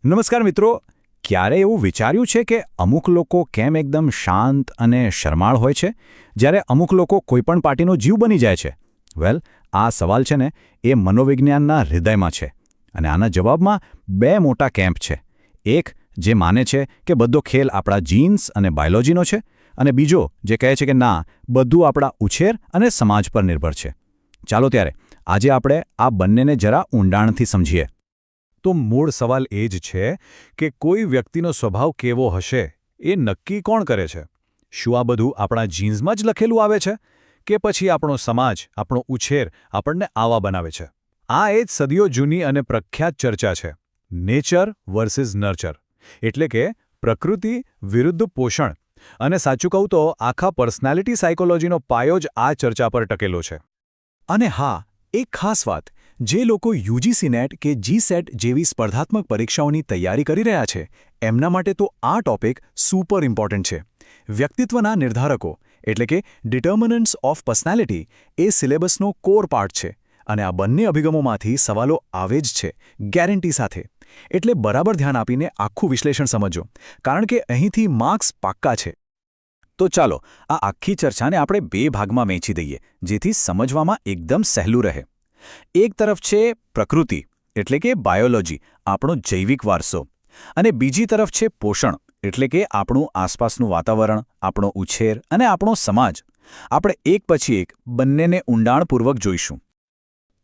નમસ્કાર મિત્રો. ક્યારે એવું વિચાર્યું છે કે અમુક લોકો કેમ એકદમ શાંત અને શરમાળ હોય છે જ્યારે અમુક લોકો કોઈપણ પાર્ટીનો જીવ બની જાય છે? વેલ, આ સવાલ છે ને એ મનોવિજ્ઞાનના હૃદયમાં છે અને આના જવાબમાં બે મોટા કેમ્પ છે. એક જે માને છે કે બધો ખેલ આપણા જીન્સ અને બાયોલોજીનો છે, અને બીજો જે કહે છે કે ના, બધું આપણા ઉછેર અને સમાજ પર નિર્ભર છે. ચાલો ત્યારે આજે આપણે આ બંનેને જરા ઊંડાણથી સમજીએ. તો મૂળ સવાલ એ જ છે કે કોઈ વ્યક્તિનો સ્વભાવ કેવો હશે એ નક્કી કોણ કરે છે? શું આ બધું આપણા જીન્સમાં જ લખેલું આવે છે કે પછી આપણો સમાજ, આપણો ઉછેર આપણને આવા બનાવે છે? આ એ જ સદીઓ જૂની અને પ્રખ્યાત ચર્ચા છે, નેચર વર્સિસ નર્ચર, એટલે કે પ્રકૃતિ વિરુદ્ધ પોષણ. અને સાચું કહું તો આખા પર્સનાલિટી સાયકોલોજીનો પાયો જ આ ચર્ચા પર ટકેલો છે. અને હા, એક ખાસ વાત, જે લોકો યુજીસી નેટ કે જીસેટ જેવી સ્પર્ધાત્મક પરીક્ષાઓની તૈયારી કરી રહ્યા છે, એમના માટે તો આ ટોપિક સુપર ઇમ્પોર્ટન્ટ છે. વ્યક્તિત્વના નિર્ધારકો એટલે કે ડિટર્મિનન્ટ્સ ઓફ પર્સનાલિટી એ સિલેબસનો કોર પાર્ટ છે, અને આ બંને અભિગમોમાંથી સવાલો આવે જ છે, ગેરંટી સાથે. એટલે બરાબર ધ્યાન આપીને આખું વિશ્લેષણ સમજો, કારણ કે અહીંથી માર્ક્સ પાક્કા છે. તો ચાલો આ આખી ચર્ચાને આપણે બે ભાગમાં વહેંચી દઈએ, જેથી સમજવામાં એકદમ સહેલું રહે. એક તરફ છે પ્રકૃતિ એટલે કે બાયોલોજી, આપણો જૈવિક વારસો, અને બીજી તરફ છે પોષણ એટલે કે આપણું આસપાસનું વાતાવરણ, આપણો ઉછેર અને આપણો સમાજ. આપણે એક પછી એક બંનેને ઊંડાણપૂર્વક જોઈશું.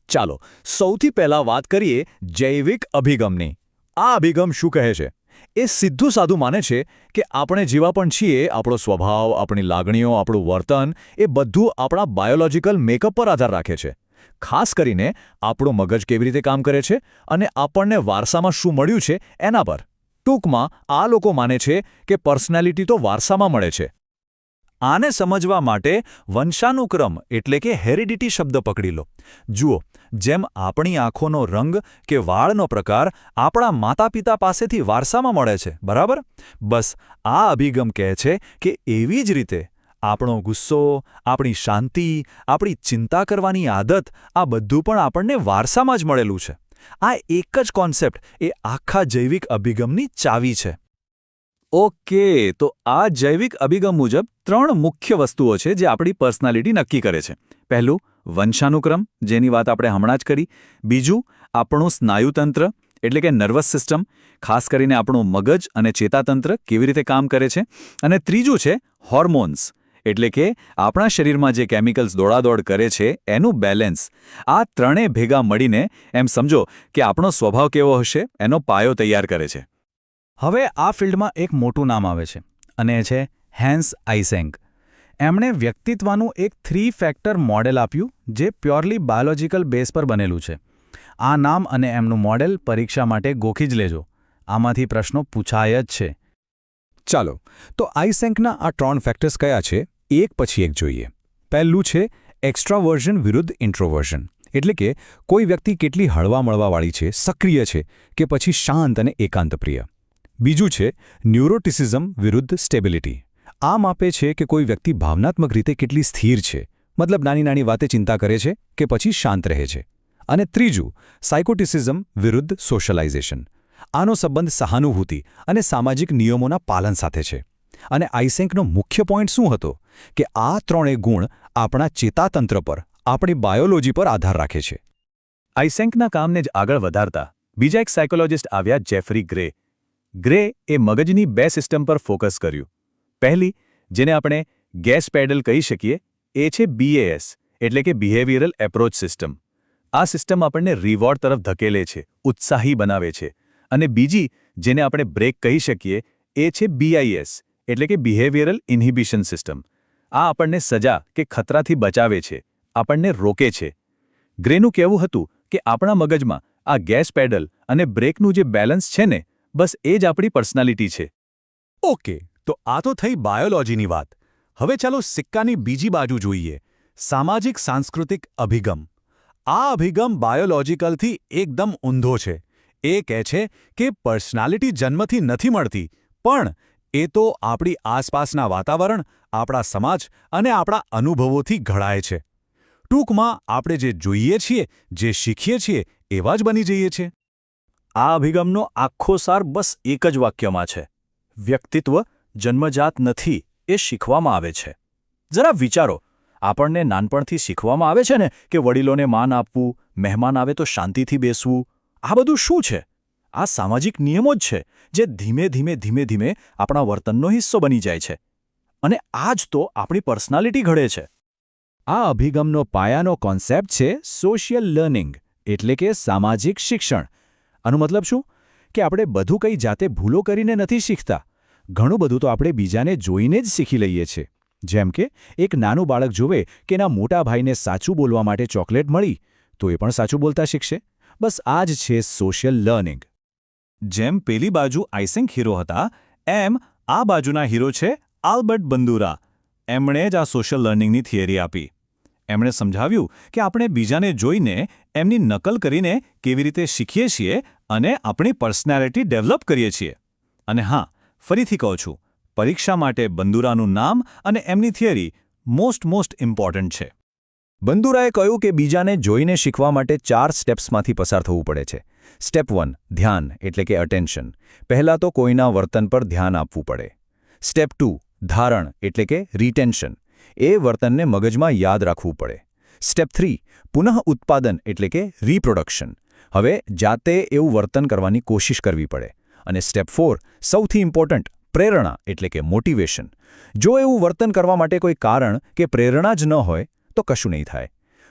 ચાલો સૌથી પહેલાં વાત કરીએ જૈવિક અભિગમની. આ અભિગમ શું કહે છે? એ સીધું સાધું માને છે કે આપણે જેવા પણ છીએ, આપણો સ્વભાવ, આપણી લાગણીઓ, આપણું વર્તન એ બધું આપણા બાયોલોજીકલ મેકઅપ પર આધાર રાખે છે. ખાસ કરીને આપણું મગજ કેવી રીતે કામ કરે છે અને આપણને વારસામાં શું મળ્યું છે એના પર. ટૂંકમાં આ લોકો માને છે કે પર્સનાલિટી તો વારસામાં મળે છે. આને સમજવા માટે વંશાનુક્રમ એટલે કે હેરિડિટી શબ્દ પકડી લો. જુઓ, જેમ આપણી આંખોનો રંગ કે વાળનો પ્રકાર આપણા માતાપિતા પાસેથી વારસામાં મળે છે, બરાબર? બસ આ અભિગમ કહે છે કે એવી જ રીતે આપણો ગુસ્સો, આપણી શાંતિ, આપણી ચિંતા કરવાની આદત, આ બધું પણ આપણને વારસામાં જ મળેલું છે. આ એક જ કોન્સેપ્ટ એ આખા જૈવિક અભિગમની ચાવી છે. ઓકે, તો આ જૈવિક અભિગમ મુજબ ત્રણ મુખ્ય વસ્તુઓ છે જે આપણી પર્સનાલિટી નક્કી કરે છે. પહેલું, વંશાનુક્રમ, જેની વાત આપણે હમણાં જ કરી. બીજું, આપણું સ્નાયુતંત્ર એટલે કે નર્વસ સિસ્ટમ, ખાસ કરીને આપણું મગજ અને ચેતાતંત્ર કેવી રીતે કામ કરે છે. અને ત્રીજું છે હોર્મોન્સ, એટલે કે આપણા શરીરમાં જે કેમિકલ્સ દોડાદોડ કરે છે એનું બેલેન્સ. આ ત્રણેય ભેગા મળીને એમ સમજો કે આપણો સ્વભાવ કેવો હશે એનો પાયો તૈયાર કરે છે. હવે આ ફિલ્ડમાં એક મોટું નામ આવે છે, અને એ છે હેન્સ આઇસેંક. એમણે વ્યક્તિત્વનું એક 3 ફેક્ટર મોડેલ આપ્યું જે પ્યોરલી બાયોલોજીકલ બેઝ પર બનેલું છે. આ નામ અને એમનું મોડેલ પરીક્ષા માટે ગોખી જ લેજો. આમાંથી પ્રશ્નો પૂછાય જ છે. ચાલો તો આઇસેંકના આ 3 ફેક્ટર્સ કયા છે એક પછી એક જોઈએ. પહેલું છે એક્સ્ટ્રાવર્ઝન વિરુદ્ધ ઇન્ટ્રોવર્ઝન, એટલે કે કોઈ વ્યક્તિ કેટલી હળવા-મળવાવાળી છે, સક્રિય છે કે પછી શાંત અને એકાંતપ્રિય. બીજું છે ન્યુરોટિસિઝમ વિરુદ્ધ સ્ટેબિલિટી. આ માપે છે કે કોઈ વ્યક્તિ ભાવનાત્મક રીતે કેટલી સ્થિર છે, મતલબ નાની નાની વાતે ચિંતા કરે છે કે પછી શાંત રહે છે. અને ત્રીજું સાયકોટિસિઝમ વિરુદ્ધ સોશિયલાઇઝેશન. આનો સંબંધ સહાનુભૂતિ અને સામાજિક નિયમોના પાલન સાથે છે. અને આઇસેંકનો મુખ્ય પોઈન્ટ શું હતો? કે આ ત્રણેય ગુણ આપણા ચેતાતંત્ર પર, આપણી બાયોલોજી પર આધાર રાખે છે. આઇસેંકના કામને જ આગળ વધારતા બીજા એક સાયકોલોજિસ્ટ આવ્યા, જેફરી ગ્રે. ગ્રે એ મગજની 2 સિસ્ટમ પર ફોકસ કર્યું. પહેલી, જેને આપણે ગેસ પેડલ કહી શકીએ, એ છે BAS એટલે કે બિહેવિયરલ એપ્રોચ સિસ્ટમ. આ સિસ્ટમ આપણને રિવોર્ડ તરફ ધકેલે છે, ઉત્સાહી બનાવે છે. અને બીજી, જેને આપણે બ્રેક કહી શકીએ, એ છે BIS એટલે કે બિહેવિયરલ ઇન્હિબિશન સિસ્ટમ. આ આપણને સજા કે ખતરાથી બચાવે છે, આપણને રોકે છે. ગ્રેનું કહેવું હતું કે આપણા મગજમાં આ ગેસ પેડલ અને બ્રેકનું જે બેલેન્સ છે ને, બસ એ જ આપણી પર્સનાલિટી છે. ઓકે, તો આ તો થઈ બાયોલોજીની વાત. હવે ચાલો સિક્કાની બીજી બાજુ જોઈએ, સામાજિક સાંસ્કૃતિક અભિગમ. આ અભિગમ બાયોલોજીકલથી એકદમ ઊંધો છે. એ કહે છે કે પર્સનાલિટી જન્મથી નથી મળતી, પણ એ તો આપણી આસપાસના વાતાવરણ, આપણા સમાજ અને આપણા અનુભવોથી ઘડાય છે. ટૂંકમાં આપણે જે જોઈએ છીએ, જે શીખીએ છીએ, એવા જ બની જઈએ છીએ. આ અભિગમનો આખો સાર બસ એક જ વાક્યમાં છે. વ્યક્તિત્વ જન્મજાત નથી, એ શીખવામાં આવે છે. જરા વિચારો, આપણને નાનપણથી શીખવામાં આવે છે ને કે વડીલોને માન આપવું, મહેમાન આવે તો શાંતિથી બેસવું. આ બધું શું છે? આ સામાજિક નિયમો જ છે જે ધીમે ધીમે આપણા વર્તનનો હિસ્સો બની જાય છે. અને આ જ તો આપણી પર્સનાલિટી ઘડે છે. આ અભિગમનો પાયાનો કોન્સેપ્ટ છે સોશિયલ લર્નિંગ, એટલે કે સામાજિક શિક્ષણ. આનું મતલબ શું? કે આપણે બધું કંઈ જાતે ભૂલો કરીને નથી શીખતા. ઘણું બધું તો આપણે બીજાને જોઈને જ શીખી લઈએ છીએ. જેમ કે એક નાનું બાળક જોવે કે એના મોટા ભાઈને સાચું બોલવા માટે ચોકલેટ મળી, તો એ પણ સાચું બોલતા શીખશે. બસ આ જ છે સોશિયલ લર્નિંગ. જેમ પેલી બાજુ આઈસેંક હીરો હતા, એમ આ બાજુના હીરો છે આલ્બર્ટ બંદુરા. એમણે જ આ સોશિયલ લર્નિંગની થિયરી આપી. એમણે સમજાવ્યું કે આપણે બીજાને જોઈને, એમની નકલ કરીને કેવી રીતે શીખીએ છીએ અને આપણી પર્સનાલિટી ડેવલપ કરીએ છીએ. અને હા, ફરીથી કહું છું, પરીક્ષા માટે બંદુરાનું નામ અને એમની થિયરી મોસ્ટ ઇમ્પોર્ટન્ટ છે. બંદુરાએ કહ્યું કે બીજાને જોઈને શીખવા માટે 4 સ્ટેપ્સમાંથી પસાર થવું પડે છે. સ્ટેપ 1 ધ્યાન એટલે કે અટેન્શન. પહેલાં તો કોઈના વર્તન પર ધ્યાન આપવું પડે. સ્ટેપ 2 ધારણ એટલે કે રિટેન્શન. એ વર્તનને મગજમાં યાદ રાખવું પડે. સ્ટેપ 3 પુનઃ ઉત્પાદન એટલે કે રિપ્રોડક્શન. હવે જાતે એવું વર્તન કરવાની કોશિશ કરવી પડે. અને સ્ટેપ 4 સૌથી ઇમ્પોર્ટન્ટ પ્રેરણા એટલે કે મોટિવેશન. જો એવું વર્તન કરવા માટે કોઈ કારણ કે પ્રેરણા જ ન હોય તો કશું નહીં થાય.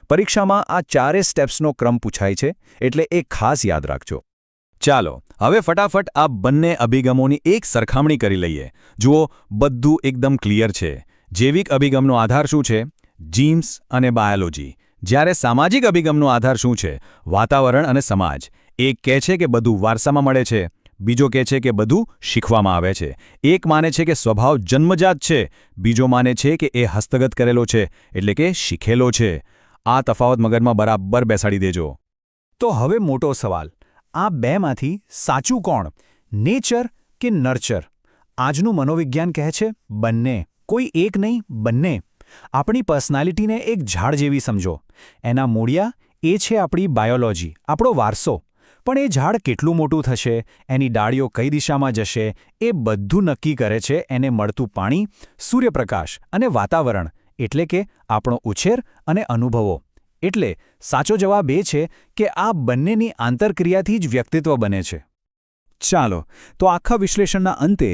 પરીક્ષામાં આ 4 સ્ટેપ્સનો ક્રમ પૂછાય છે, એટલે એ ખાસ યાદ રાખજો. ચાલો હવે ફટાફટ આ બંને અભિગમોની એક સરખામણી કરી લઈએ. જુઓ, બધું એકદમ ક્લિયર છે. જૈવિક અભિગમનો આધાર શું છે? જીન્સ અને બાયોલોજી. જ્યારે સામાજિક અભિગમનો આધાર શું છે? વાતાવરણ અને સમાજ. એક કહે છે કે બધું વારસામાં મળે છે, બીજો કહે છે કે બધું શીખવામાં આવે છે. એક માને છે કે સ્વભાવ જન્મજાત છે, બીજો માને છે કે એ હસ્તગત કરેલો છે, એટલે કે શીખેલો છે. આ તફાવત મગજમાં બરાબર બેસાડી દેજો. તો હવે મોટો સવાલ, આ બેમાંથી સાચું કોણ? નેચર કે નર્ચર? આજનું મનોવિજ્ઞાન કહે છે બંને. કોઈ એક નહીં, બંને. આપણી પર્સનાલિટીને એક ઝાડ જેવી સમજો. એના મૂળિયા એ છે આપણી બાયોલોજી, આપણો વારસો. પણ એ ઝાડ કેટલું મોટું થશે, એની ડાળીઓ કઈ દિશામાં જશે, એ બધું નક્કી કરે છે એને મળતું પાણી, સૂર્યપ્રકાશ અને વાતાવરણ, એટલે કે આપણો ઉછેર અને અનુભવો. એટલે સાચો જવાબ એ છે કે આ બંનેની આંતરક્રિયાથી જ વ્યક્તિત્વ બને છે. ચાલો તો આખા વિશ્લેષણના અંતે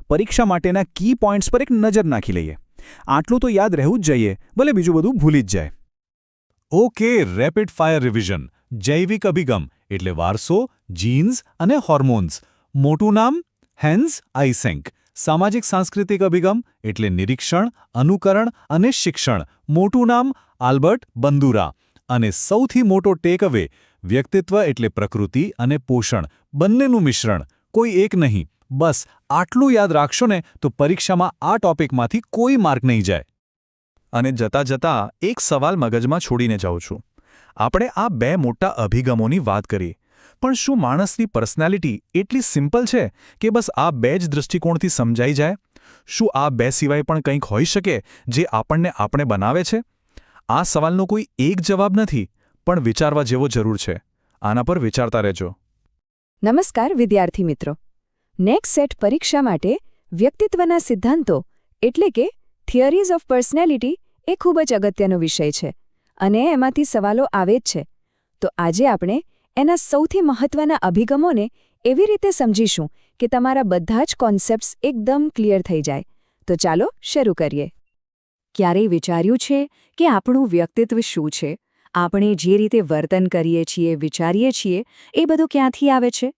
પરીક્ષા માટેના કી પોઈન્ટ્સ પર એક નજર નાખી લઈએ. આટલું તો યાદ રહેવું જ જોઈએ, ભલે બીજું બધું ભૂલી જ જાય. Okay, rapid fire revision. જૈવિક અભિગમ એટલે વારસો, જીન્સ અને હોર્મોન્સ. મોટું નામ હેન્સ આઈસેંક. સામાજિક સાંસ્કૃતિક અભિગમ એટલે નિરીક્ષણ, અનુકરણ અને શિક્ષણ. મોટું નામ આલ્બર્ટ બંદુરા. અને સૌથી મોટો ટેકઅવે, વ્યક્તિત્વ એટલે પ્રકૃતિ અને પોષણ, બંનેનું મિશ્રણ, કોઈ એક નહીં. બસ આટલું યાદ રાખશો ને તો પરીક્ષામાં આ ટોપિકમાંથી કોઈ માર્ક નહીં જાય. અને જતાં એક સવાલ મગજમાં છોડીને જાઉં છું. આપણે આ 2 મોટા અભિગમોની વાત કરી, પણ શું માણસની પર્સનાલિટી એટલી સિમ્પલ છે કે બસ આ 2 જ દૃષ્ટિકોણથી સમજાઈ જાય? શું આ 2 સિવાય પણ કંઈક હોઈ શકે જે આપણને આપણે બનાવે છે? આ સવાલનો કોઈ એક જવાબ નથી, પણ વિચારવા જેવો જરૂર છે. આના પર વિચારતા રહેજો. નમસ્કાર વિદ્યાર્થી મિત્રો. નેક્સ્ટ સેટ પરીક્ષા માટે વ્યક્તિત્વના સિદ્ધાંતો એટલે કે થિયરીઝ ઓફ પર્સનાલિટી એ ખૂબ જ અગત્યનો વિષય છે અને એમાંથી સવાલો આવે જ છે. તો આજે આપણે એના સૌથી મહત્વના અભિગમોને એવી રીતે સમજીશું કે તમારા બધા જ કોન્સેપ્ટ્સ એકદમ ક્લિયર થઈ જાય. તો ચાલો શરૂ કરીએ. ક્યારેય વિચાર્યું છે કે આપણું વ્યક્તિત્વ શું છે? આપણે જે રીતે વર્તન કરીએ છીએ, વિચારીએ છીએ, એ બધું ક્યાંથી આવે છે?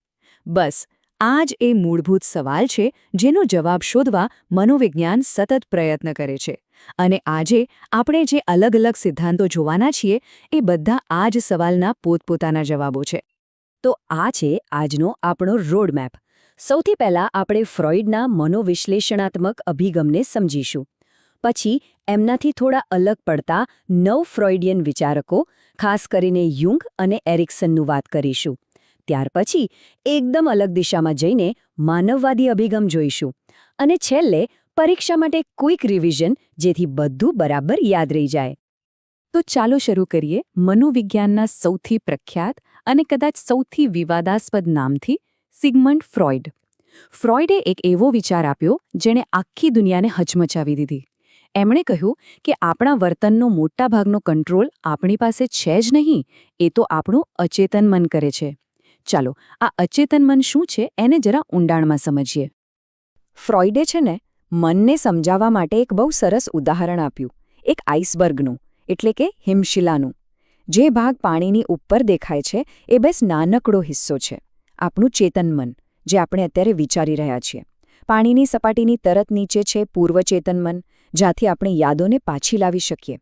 બસ આ જ એ મૂળભૂત સવાલ છે જેનો જવાબ શોધવા મનોવિજ્ઞાન સતત પ્રયત્ન કરે છે. અને આજે આપણે જે અલગ અલગ સિદ્ધાંતો જોવાના છીએ એ બધા આ જ સવાલના પોતપોતાના જવાબો છે. તો આ છે આજનો આપણો રોડમેપ. સૌથી પહેલાં આપણે ફ્રોઇડના મનોવિશ્લેષણાત્મક અભિગમને સમજીશું. પછી એમનાથી થોડા અલગ પડતા 9 ફ્રોઇડિયન વિચારકો, ખાસ કરીને યુંગ અને એરિક્સનનું વાત કરીશું. ત્યાર પછી એકદમ અલગ દિશામાં જઈને માનવવાદી અભિગમ જોઈશું. અને છેલ્લે પરીક્ષા માટે ક્વિક રિવિઝન, જેથી બધું બરાબર યાદ રહી જાય. તો ચાલો શરૂ કરીએ મનોવિજ્ઞાનના સૌથી પ્રખ્યાત અને કદાચ સૌથી વિવાદાસ્પદ નામથી સિગમન્ડ ફ્રોઇડ. ફ્રોઇડે એક એવો વિચાર આપ્યો જેણે આખી દુનિયાને હચમચાવી દીધી. એમણે કહ્યું કે આપણા વર્તનનો મોટાભાગનો કંટ્રોલ આપણી પાસે છે જ નહીં, એ તો આપણું અચેતન મન કરે છે. ચાલો આ અચેતન મન શું છે એને જરા ઊંડાણમાં સમજીએ. ફ્રોઇડે છે ને મનને સમજાવવા માટે એક બહુ સરસ ઉદાહરણ આપ્યું, એક આઇસબર્ગનું, એટલે કે હિમશિલાનું. જે ભાગ પાણીની ઉપર દેખાય છે એ બસ નાનકડો હિસ્સો છે, આપણું ચેતન મન, જે આપણે અત્યારે વિચારી રહ્યા છીએ. પાણીની સપાટીની તરત નીચે છે પૂર્વચેતન મન, જ્યાંથી આપણે યાદોને પાછી લાવી શકીએ.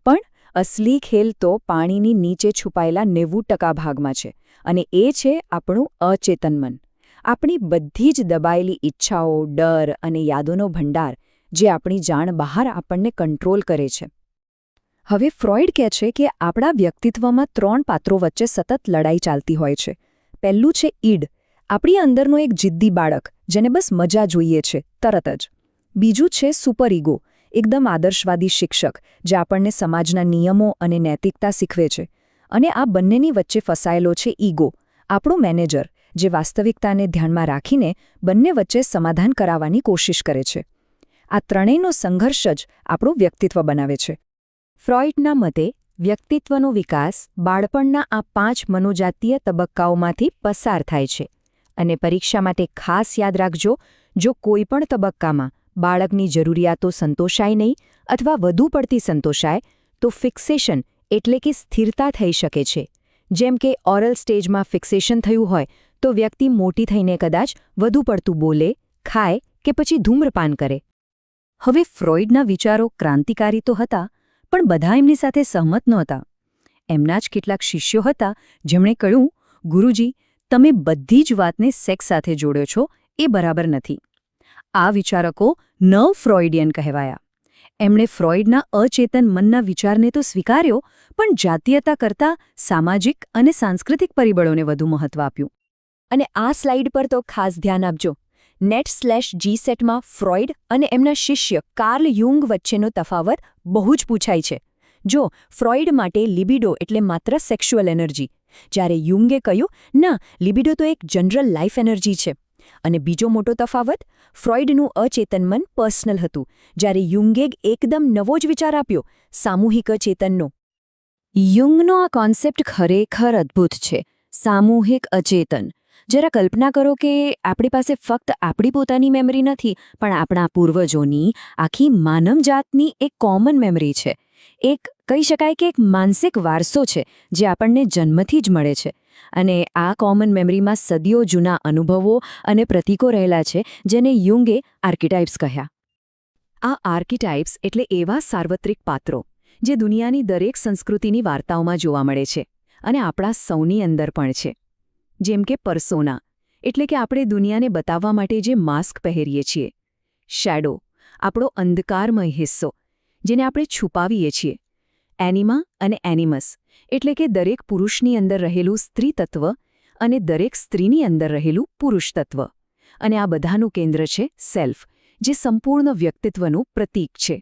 પણ અસલી ખેલ તો પાણીની નીચે છુપાયેલા 90% ભાગમાં છે, અને એ છે આપણું અચેતન મન. આપણી બધી જ દબાયેલી ઈચ્છાઓ, ડર અને યાદોનો ભંડાર, જે આપણી જાણ બહાર આપણને કંટ્રોલ કરે છે. હવે ફ્રોઇડ કહે છે કે આપણા વ્યક્તિત્વમાં 3 પાત્રો વચ્ચે સતત લડાઈ ચાલતી હોય છે. પહેલું છે ઈડ, આપણી અંદરનો એક જિદ્દી બાળક, જેને બસ મજા જોઈએ છે તરત જ. બીજું છે સુપર ઇગો, એકદમ આદર્શવાદી શિક્ષક, જે આપણને સમાજના નિયમો અને નૈતિકતા શીખવે છે. અને આ બંનેની વચ્ચે ફસાયેલો છે ઈગો, આપણો મેનેજર, જે વાસ્તવિકતાને ધ્યાનમાં રાખીને બંને વચ્ચે સમાધાન કરાવવાની કોશિશ કરે છે. આ ત્રણેયનો સંઘર્ષ જ આપણું વ્યક્તિત્વ બનાવે છે. ફ્રોઇડના મતે વ્યક્તિત્વનો વિકાસ બાળપણના આ 5 મનોજાતીય તબક્કાઓમાંથી પસાર થાય છે. અને પરીક્ષા માટે ખાસ યાદ રાખજો, જો કોઈ પણ તબક્કામાં બાળકની જરૂરિયાતો સંતોષાય નહીં અથવા વધુ પડતી સંતોષાય તો ફિક્સેશન એટલે કે સ્થિરતા થઈ શકે છે. જેમ કે ઓરલ સ્ટેજમાં ફિક્સેશન થયું હોય તો વ્યક્તિ મોટી થઈને કદાચ વધુ પડતું બોલે, ખાય કે પછી ધૂમ્રપાન કરે. હવે ફ્રોઇડના વિચારો ક્રાંતિકારી તો હતા, પણ બધા એમની સાથે સહમત નહોતા. એમના જ કેટલાક શિષ્યો હતા જેમણે કહ્યું, ગુરુજી, તમે બધી જ વાતને સેક્સ સાથે જોડ્યો છો, એ બરાબર નથી. આ વિચારકો નવ ફ્રોઇડિયન કહેવાયા. એમણે ફ્રોઇડના અચેતન મનના વિચારને તો સ્વીકાર્યો, પણ જાતીયતા કરતાં સામાજિક અને સાંસ્કૃતિક પરિબળોને વધુ મહત્વ આપ્યું. અને આ સ્લાઇડ પર તો ખાસ ધ્યાન આપજો. net/GSETમાં ફ્રોઇડ અને એમના શિષ્ય કાર્લ યુંગ વચ્ચેનો તફાવત બહુ જ પૂછાય છે. જો ફ્રોઇડ માટે લિબિડો એટલે માત્ર સેક્સ્યુઅલ એનર્જી, જ્યારે યુંગે કહ્યું ના, લિબિડો તો એક જનરલ લાઇફ એનર્જી છે. અને બીજો મોટો તફાવત, ફ્રોઇડનું અચેતન મન પર્સનલ હતું, જ્યારે યુંગે એકદમ નવો જ વિચાર આપ્યો, સામૂહિક ચેતનનો. યુંગનો આ કોન્સેપ્ટ ખરેખર અદ્ભુત છે, સામૂહિક અચેતન. જરા કલ્પના કરો કે આપણી પાસે ફક્ત આપણી પોતાની મેમરી નથી, પણ આપણા પૂર્વજોની, આખી માનવજાતની એક કોમન મેમરી છે. એક કહી શકાય કે એક માનસિક વારસો છે જે આપણને જન્મથી જ મળે છે. અને આ કોમન મેમરીમાં સદીઓ જૂના અનુભવો અને પ્રતીકો રહેલા છે, જેને યુંગે આર્કિટાઇપ્સ કહ્યા. આ આર્કિટાઇપ્સ એટલે એવા સાર્વત્રિક પાત્રો જે દુનિયાની દરેક સંસ્કૃતિની વાર્તાઓમાં જોવા મળે છે અને આપણા સૌની અંદર પણ છે. જેમ કે પર્સોના, એટલે કે આપણે દુનિયાને બતાવવા માટે જે માસ્ક પહેરીએ છીએ. શેડો, આપણો અંધકારમય હિસ્સો, જેને આપણે છુપાવીએ છીએ. એનિમા અને એનિમસ, એટલે કે દરેક પુરુષની અંદર રહેલું સ્ત્રી તત્વ અને દરેક સ્ત્રીની અંદર રહેલું પુરુષ તત્વ. અને આ બધાનું કેન્દ્ર છે સેલ્ફ, જે સંપૂર્ણ વ્યક્તિત્વનું પ્રતીક છે.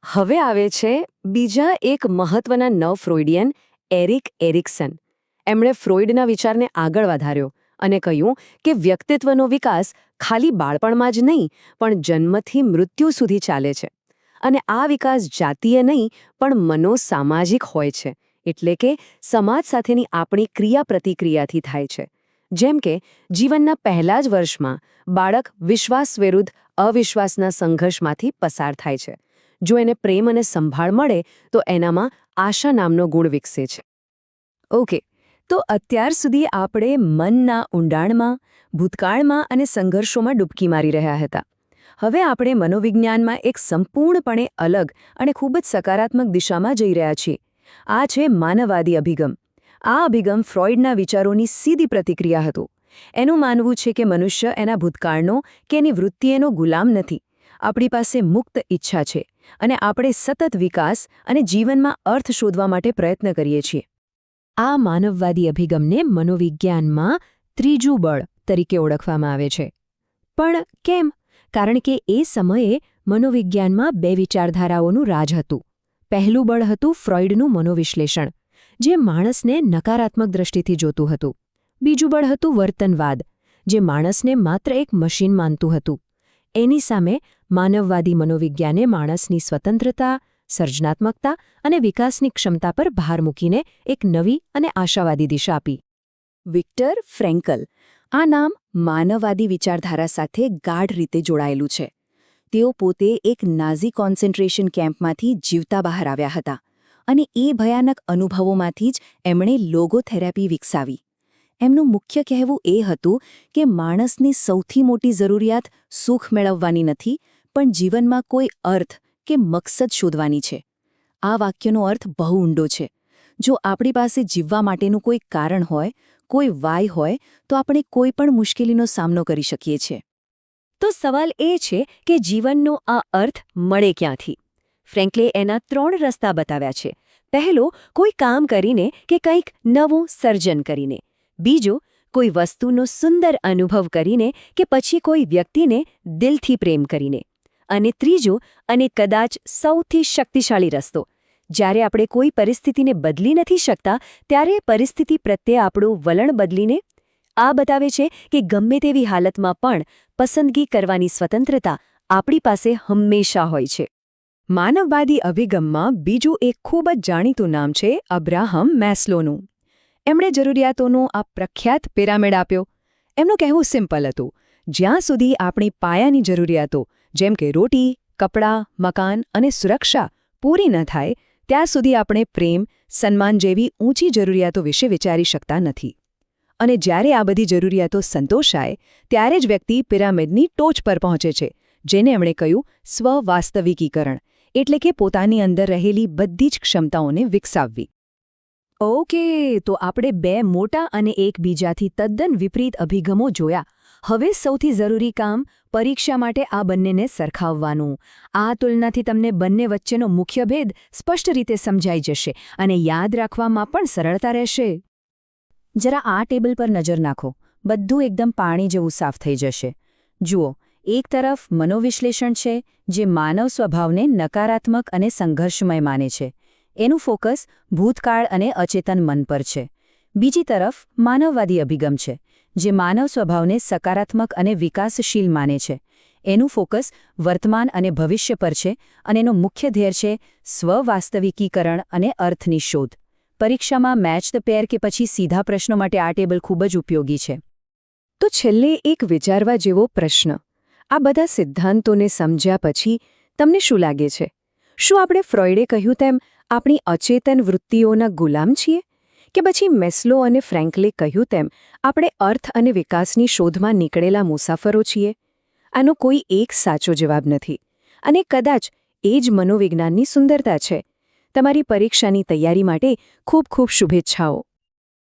હવે આવે છે બીજા એક મહત્વના નવ ફ્રોઇડિયન, એરિક એરિક્સન. એમણે ફ્રોઇડના વિચારને આગળ વધાર્યો અને કહ્યું કે વ્યક્તિત્વનો વિકાસ ખાલી બાળપણમાં જ નહીં, પણ જન્મથી મૃત્યુ સુધી ચાલે છે. અને આ વિકાસ જાતીય નહીં, પણ મનોસામાજિક હોય છે, એટલે કે સમાજ સાથેની આપણી ક્રિયા-પ્રતિક્રિયાથી થાય છે. જેમ કે જીવનના પહેલા જ વર્ષમાં બાળક વિશ્વાસ વિરુદ્ધ અવિશ્વાસના સંઘર્ષમાંથી પસાર થાય છે. જો એને પ્રેમ અને સંભાળ મળે તો એનામાં આશા નામનો ગુણ વિકસે છે. ઓકે, તો અત્યાર સુધી આપણે મનના ઊંડાણમાં, ભૂતકાળમાં અને સંઘર્ષોમાં ડૂબકી મારી રહ્યા હતા. હવે આપણે મનોવિજ્ઞાનમાં એક સંપૂર્ણપણે અલગ અને ખૂબ જ સકારાત્મક દિશામાં જઈ રહ્યા છીએ. આ છે માનવવાદી અભિગમ. આ અભિગમ ફ્રોઇડના વિચારોની સીધી પ્રતિક્રિયા હતો. એનું માનવું છે કે મનુષ્ય એના ભૂતકાળનો કે એની વૃત્તિએનો ગુલામ નથી. આપણી પાસે મુક્ત ઈચ્છા છે અને આપણે સતત વિકાસ અને જીવનમાં અર્થ શોધવા માટે પ્રયત્ન કરીએ છીએ. આ માનવવાદી અભિગમને મનોવિજ્ઞાનમાં ત્રીજું બળ તરીકે ઓળખવામાં આવે છે. પણ કેમ? કારણ કે એ સમયે મનોવિજ્ઞાનમાં 2 વિચારધારાઓનું રાજ હતું. પહેલું બળ હતું ફ્રોઇડનું મનોવિશ્લેષણ, જે માણસને નકારાત્મક દ્રષ્ટિથી જોતું હતું. બીજું બળ હતું વર્તનવાદ, જે માણસને માત્ર એક મશીન માનતું હતું. એની સામે માનવવાદી મનોવિજ્ઞાને માણસની સ્વતંત્રતા, સર્જનાત્મકતા અને વિકાસની ક્ષમતા પર ભાર મૂકીને એક નવી અને આશાવાદી દિશા આપી. વિક્ટર ફ્રેન્કલ આ નામ માનવવાદી વિચારધારા સાથે ગાઢ રીતે જોડાયેલું છે. તેઓ પોતે એક નાઝી કોન્સન્ટ્રેશન કેમ્પમાંથી જીવતા બહાર આવ્યા હતા અને એ ભયાનક અનુભવોમાંથી જ એમણે લોગોથેરાપી વિકસાવી. એમનું મુખ્ય કહેવું એ હતું કે માણસની સૌથી મોટી જરૂરિયાત સુખ મેળવવાની નથી, પણ જીવનમાં કોઈ અર્થ કે મકસદ શોધવાની છે. આ વાક્યનો અર્થ બહુ ઊંડો છે. જો આપણી પાસે જીવવા માટેનું કોઈ કારણ હોય, કોઈ વાય હોય, તો આપણે કોઈ પણ મુશ્કેલીનો સામનો કરી શકીએ છીએ. તો સવાલ એ છે કે જીવનનો આ અર્થ મળે ક્યાંથી? ફ્રેન્કલે એના 3 રસ્તા બતાવ્યા છે. પહેલો, કોઈ કામ કરીને કે કંઈક નવું સર્જન કરીને. બીજો, કોઈ વસ્તુનો સુંદર અનુભવ કરીને કે પછી કોઈ વ્યક્તિને દિલથી પ્રેમ કરીને. અને ત્રીજો, અને કદાચ સૌથી શક્તિશાળી રસ્તો, જ્યારે આપણે કોઈ પરિસ્થિતિને બદલી નથી શકતા ત્યારે પરિસ્થિતિ પ્રત્યે આપણું વલણ બદલીને. આ બતાવે છે કે ગમે તેવી હાલતમાં પણ પસંદગી કરવાની સ્વતંત્રતા આપણી પાસે હંમેશા હોય છે. માનવવાદી અભિગમમાં બીજું એક ખૂબ જ જાણીતું નામ છે અબ્રાહમ મેસ્લોનું. એમણે જરૂરિયાતોનો આ પ્રખ્યાત પિરામિડ આપ્યો. એમનું કહેવું સિમ્પલ હતું: જ્યાં સુધી આપણી પાયાની જરૂરિયાતો જેમ કે રોટી, કપડાં, મકાન અને સુરક્ષા પૂરી ન થાય ત્યાં સુધી આપણે પ્રેમ, સન્માન જેવી ઊંચી જરૂરિયાતો વિશે વિચારી શકતા નથી. અને જ્યારે આ બધી જરૂરિયાતો સંતોષાય ત્યારે જ વ્યક્તિ પિરામિડની ટોચ પર પહોંચે છે, જેને એમણે કહ્યું સ્વ-વાસ્તવિકીકરણ, એટલે કે પોતાની અંદર રહેલી બધી જ ક્ષમતાઓને વિકસાવવી. ઓકે, તો આપણે 2 મોટા અને એકબીજાથી તદ્દન વિપરીત અભિગમો જોયા. હવે સૌથી જરૂરી કામ પરીક્ષા માટે આ બંનેને સરખાવવાનું. આ તુલનાથી તમને બંને વચ્ચેનો મુખ્ય ભેદ સ્પષ્ટ રીતે સમજાઈ જશે અને યાદ રાખવામાં પણ સરળતા રહેશે. જરા આ ટેબલ પર નજર નાખો. બધું એકદમ પાણી જેવું સાફ થઈ જશે. જુઓ, એક તરફ મનોવિશ્લેષણ છે, જે માનવ સ્વભાવને નકારાત્મક અને સંઘર્ષમય માને છે. એનું ફોકસ ભૂતકાળ અને અચેતન મન પર છે. બીજી તરફ માનવવાદી અભિગમ છે, જે માનવ સ્વભાવને સકારાત્મક અને વિકાસશીલ માને છે. એનું ફોકસ વર્તમાન અને ભવિષ્ય પર છે અને એનો મુખ્ય ધ્યેય છે સ્વ-વાસ્તવિકીકરણ અને અર્થની શોધ. પરીક્ષામાં મેચ ધ પેર કે પછી સીધા પ્રશ્નો માટે આ ટેબલ ખૂબ જ ઉપયોગી છે. તો છેલ્લે એક વિચારવા જેવો પ્રશ્ન: આ બધા સિદ્ધાંતોને સમજ્યા પછી તમને શું લાગે છે? શું આપણે ફ્રોઇડે કહ્યું તેમ આપણી અચેતન વૃત્તિઓના ગુલામ છીએ? કે પછી મેસ્લો અને ફ્રેન્કલે કહ્યું તેમ આપણે અર્થ અને વિકાસની શોધમાં નીકળેલા મુસાફરો છીએ? આનો કોઈ એક સાચો જવાબ નથી, અને કદાચ એ જ મનોવિજ્ઞાનની સુંદરતા છે. તમારી પરીક્ષાની તૈયારી માટે ખૂબ ખૂબ શુભેચ્છાઓ.